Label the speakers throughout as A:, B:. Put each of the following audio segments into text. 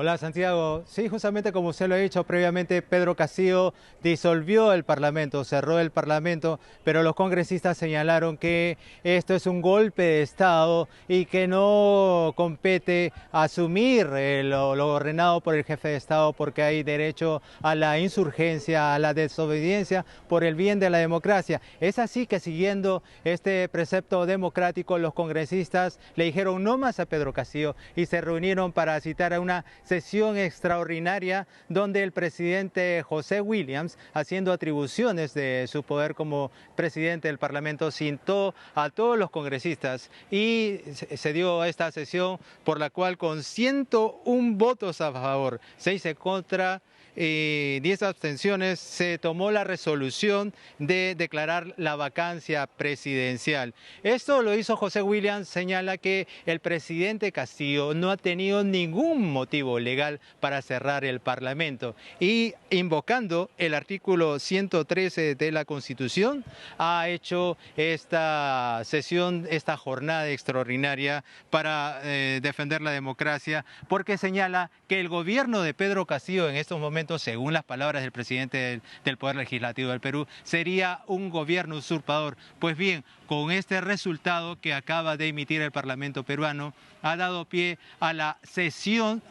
A: Hola Santiago, sí, justamente como usted lo ha dicho previamente, Pedro Castillo disolvió el Parlamento, cerró el Parlamento, pero los congresistas señalaron que esto es un golpe de Estado y que no compete asumir lo ordenado por el jefe de Estado porque hay derecho a la insurgencia, a la desobediencia por el bien de la democracia. Es así que siguiendo este precepto democrático, los congresistas le dijeron no más a Pedro Castillo y se reunieron para citar a una sesión extraordinaria donde el presidente José Williams, haciendo atribuciones de su poder como presidente del Parlamento, citó a todos los congresistas y se dio esta sesión por la cual con 101 votos a favor, 6 en contra, 10 abstenciones, se tomó la resolución de declarar la vacancia presidencial. Esto lo hizo José Williams, señala que el presidente Castillo no ha tenido ningún motivo legal para cerrar el Parlamento y invocando el artículo 113 de la Constitución ha hecho esta sesión, esta jornada extraordinaria para defender la democracia porque señala que el gobierno de Pedro Castillo en estos momentos, según las palabras del presidente del Poder Legislativo del Perú, sería un gobierno usurpador. Pues bien, con este resultado que acaba de emitir el Parlamento peruano, ha dado pie a la sucesión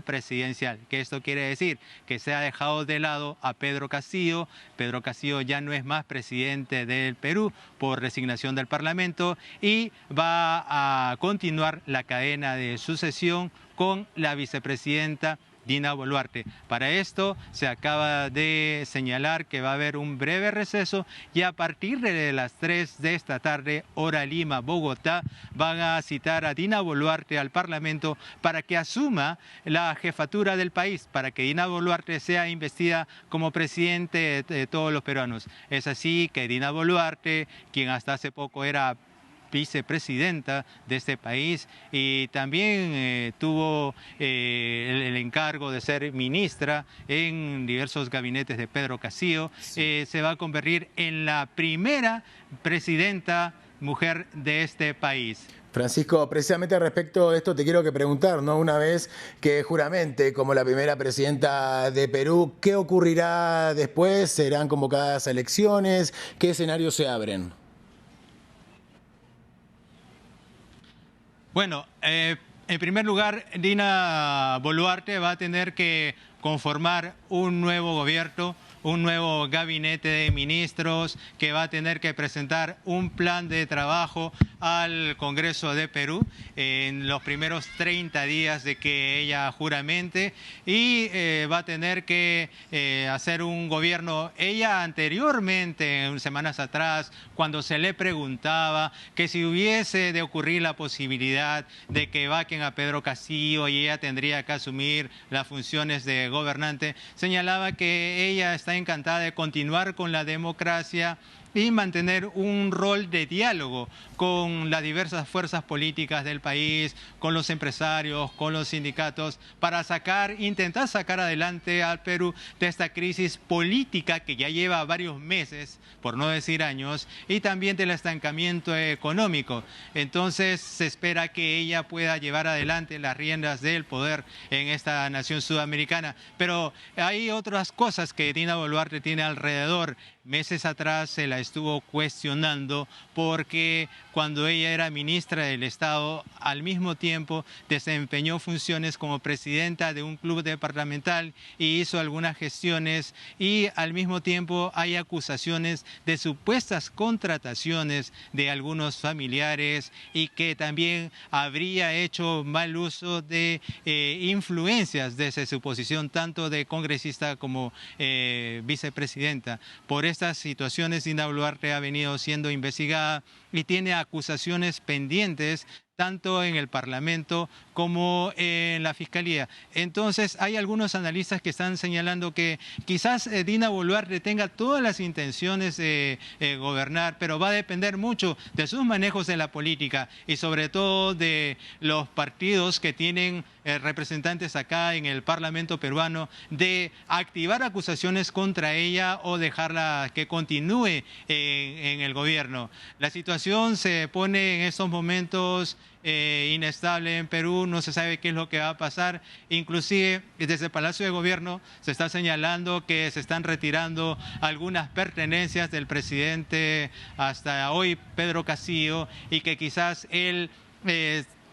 A: presidencial, que esto quiere decir que se ha dejado de lado a Pedro Castillo. Pedro Castillo ya no es más presidente del Perú por resignación del Parlamento y va a continuar la cadena de sucesión con la vicepresidenta Dina Boluarte. Para esto se acaba de señalar que va a haber un breve receso y a partir de las 3 de esta tarde, hora Lima, Bogotá, van a citar a Dina Boluarte al Parlamento para que asuma la jefatura del país, para que Dina Boluarte sea investida como presidente de todos los peruanos. Es así que Dina Boluarte, quien hasta hace poco era vicepresidenta de este país y también tuvo el encargo de ser ministra en diversos gabinetes de Pedro Castillo, se va a convertir en la primera presidenta mujer de este país.
B: Francisco, precisamente respecto a esto te quiero preguntar, ¿no? Una vez que juramente como la primera presidenta de Perú, ¿qué ocurrirá después? ¿Serán convocadas elecciones? ¿Qué escenarios se abren?
A: Bueno, en primer lugar, Dina Boluarte va a tener que conformar un nuevo gobierno, un nuevo gabinete de ministros que va a tener que presentar un plan de trabajo al Congreso de Perú en los primeros 30 días de que ella juramente y va a tener que hacer un gobierno. Ella anteriormente, semanas atrás, cuando se le preguntaba que si hubiese de ocurrir la posibilidad de que vaquen a Pedro Castillo y ella tendría que asumir las funciones de gobernante, señalaba que ella está encantada de continuar con la democracia y mantener un rol de diálogo con las diversas fuerzas políticas del país, con los empresarios, con los sindicatos, para intentar sacar adelante al Perú de esta crisis política que ya lleva varios meses, por no decir años, y también del estancamiento económico. Entonces se espera que ella pueda llevar adelante las riendas del poder en esta nación sudamericana. Pero hay otras cosas que Dina Boluarte tiene alrededor. Meses atrás se la estuvo cuestionando porque cuando ella era ministra del Estado, al mismo tiempo desempeñó funciones como presidenta de un club departamental y hizo algunas gestiones y al mismo tiempo hay acusaciones de supuestas contrataciones de algunos familiares y que también habría hecho mal uso de influencias desde su posición tanto de congresista como vicepresidenta. Por estas situaciones, Dina Boluarte ha venido siendo investigada y tiene acusaciones pendientes tanto en el Parlamento como en la Fiscalía. Entonces hay algunos analistas que están señalando que quizás Dina Boluarte tenga todas las intenciones de gobernar, pero va a depender mucho de sus manejos en la política y sobre todo de los partidos que tienen representantes acá en el Parlamento peruano, de activar acusaciones contra ella o dejarla que continúe en el gobierno. La situación se pone en estos momentos inestable en Perú, no se sabe qué es lo que va a pasar. Inclusive desde el Palacio de Gobierno se está señalando que se están retirando algunas pertenencias del presidente hasta hoy, Pedro Castillo, y que quizás él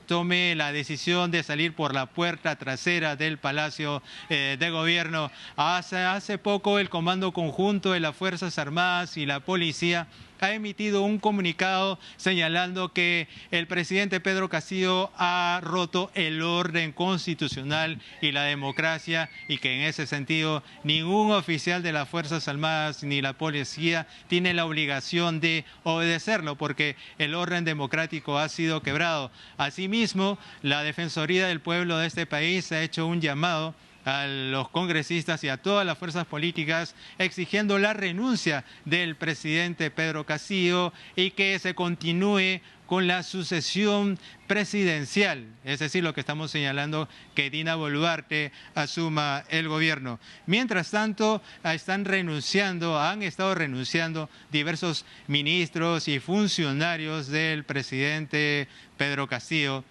A: tome la decisión de salir por la puerta trasera del Palacio de Gobierno. Hace poco el Comando Conjunto de las Fuerzas Armadas y la Policía ha emitido un comunicado señalando que el presidente Pedro Castillo ha roto el orden constitucional y la democracia, y que en ese sentido ningún oficial de las Fuerzas Armadas ni la policía tiene la obligación de obedecerlo, porque el orden democrático ha sido quebrado. Asimismo, la Defensoría del Pueblo de este país ha hecho un llamado a los congresistas y a todas las fuerzas políticas exigiendo la renuncia del presidente Pedro Castillo y que se continúe con la sucesión presidencial, es decir, lo que estamos señalando, que Dina Boluarte asuma el gobierno. Mientras tanto, han estado renunciando diversos ministros y funcionarios del presidente Pedro Castillo.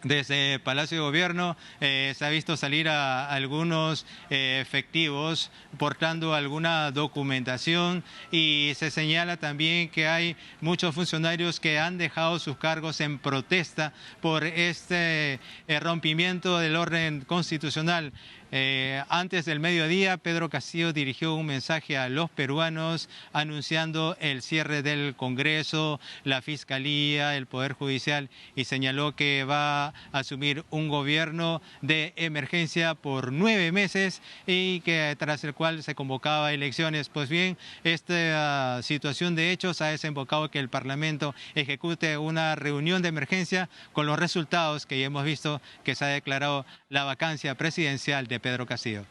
A: Desde Palacio de Gobierno se ha visto salir a algunos efectivos portando alguna documentación, y se señala también que hay muchos funcionarios que han dejado sus cargos en protesta por este rompimiento del orden constitucional. Antes del mediodía, Pedro Castillo dirigió un mensaje a los peruanos anunciando el cierre del Congreso, la Fiscalía, el Poder Judicial, y señaló que va a asumir un gobierno de emergencia por 9 meses y que tras el cual se convocaba elecciones. Pues bien, esta situación de hechos ha desembocado que el Parlamento ejecute una reunión de emergencia con los resultados que ya hemos visto, que se ha declarado la vacancia presidencial de Pedro Castillo.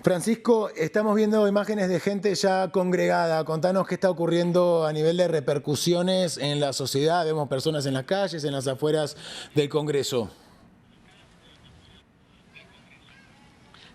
B: Francisco, estamos viendo imágenes de gente ya congregada. Contanos qué está ocurriendo a nivel de repercusiones en la sociedad. Vemos personas en las calles, en las afueras del Congreso.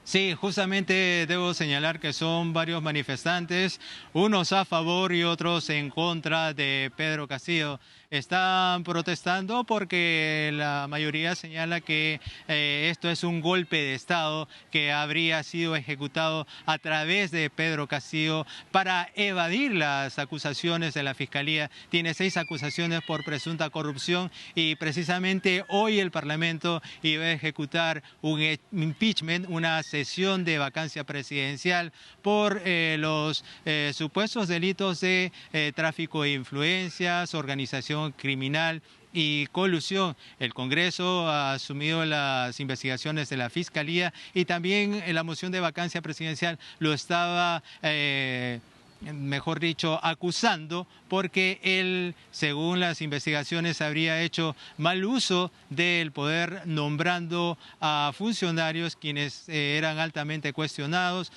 A: Sí, justamente debo señalar que son varios manifestantes, unos a favor y otros en contra de Pedro Castillo. Están protestando porque la mayoría señala que esto es un golpe de Estado que habría sido ejecutado a través de Pedro Castillo para evadir las acusaciones de la Fiscalía. Tiene 6 acusaciones por presunta corrupción, y precisamente hoy el Parlamento iba a ejecutar un impeachment, una sesión de vacancia presidencial por los supuestos delitos de tráfico de influencias, organización criminal y colusión. El Congreso ha asumido las investigaciones de la Fiscalía, y también la moción de vacancia presidencial lo estaba mejor dicho, acusando porque él, según las investigaciones, habría hecho mal uso del poder nombrando a funcionarios quienes eran altamente cuestionados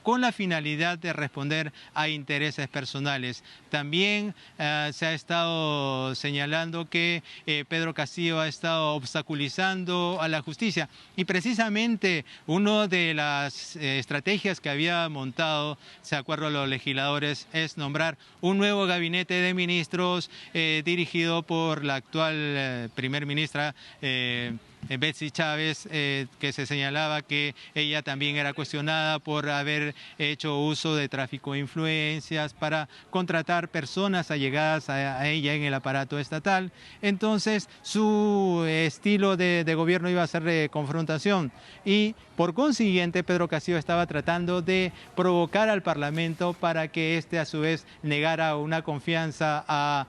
A: con la finalidad de responder a intereses personales. También se ha estado señalando que Pedro Castillo ha estado obstaculizando a la justicia, y precisamente una de las estrategias que había montado, de acuerdo a los legisladores, es nombrar un nuevo gabinete de ministros dirigido por la actual primer ministra Betsy Chávez, que se señalaba que ella también era cuestionada por haber hecho uso de tráfico de influencias para contratar personas allegadas a ella en el aparato estatal. Entonces, su estilo de gobierno iba a ser de confrontación, y por consiguiente Pedro Castillo estaba tratando de provocar al Parlamento para que éste a su vez negara una confianza a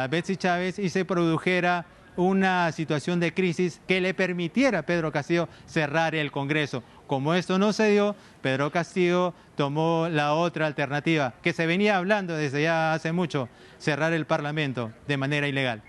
A: Betsy Chávez y se produjera una situación de crisis que le permitiera a Pedro Castillo cerrar el Congreso. Como esto no se dio, Pedro Castillo tomó la otra alternativa, que se venía hablando desde ya hace mucho: cerrar el Parlamento de manera ilegal.